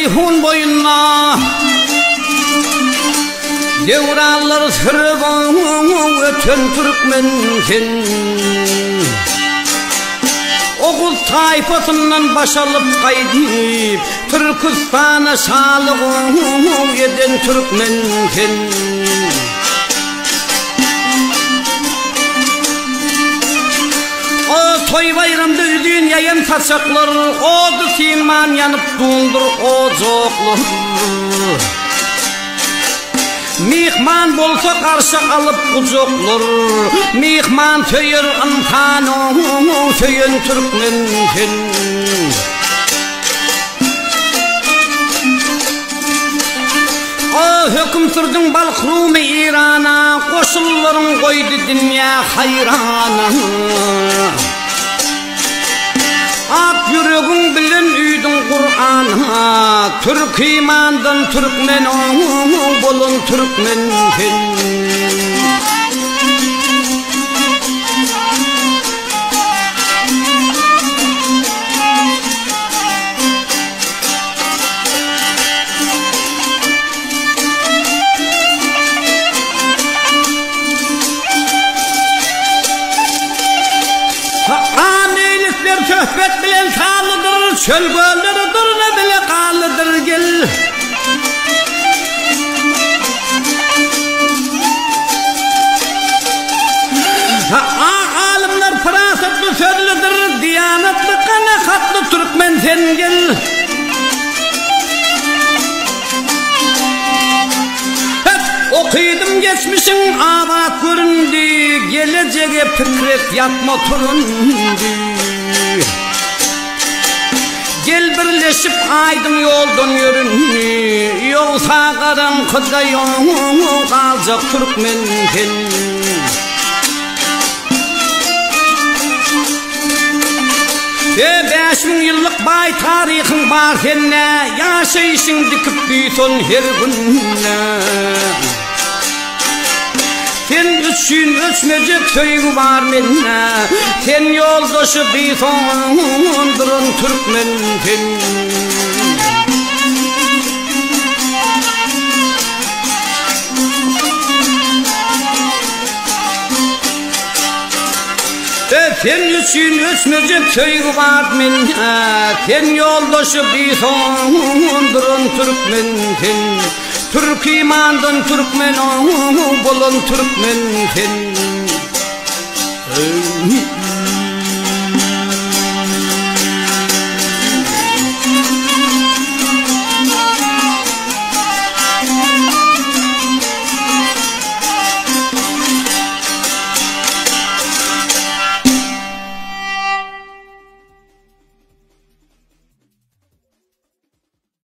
Ceyhun boyuna Devrallar sırıban öten Türkmenken Oğul tayfasından baş alıp kaydıp Türkistan'a sağlığı eden Türkmenken O toy bayramda üdüğün yayan taçaklar Odu silman yanıp dundur ocaklar Mihman bolsa karşı alıp kucaklar Mihman söyür antanı söyün Türkmenken O hüküm sürdün Balkrum-i İran'a Koşulların koydu dünya hayrana Ak yüreğin bilen üydün Kur'an'a Türk imandan Türkmen bolun Türkmenken Töhbet bilen sağlıdır, çöl gölleridir ne bile kalıdır gel. Alimler firasatlı sözlüdür, diyanetli kanakatlı Türkmen sen gel. Hep okuydum geçmişin abat göründü, geleceğe fikret yapma turundu. Gel birleşip aydın yoldan yürün Yoksa karanlıkta yol kalacak Türkmenken 5000 yıllık bay tarihin var seninle Yaşayışın dikip büyüsün her günle Sen üçün ölçmeyecek söygü var menine Sen yoldaşı bir sondurun Türkmenken Sen üçün ölçmeyecek söygü var menine Sen yoldaşı bir sondurun Türkmenken Türk imandan Türkmen bolun Türkmenken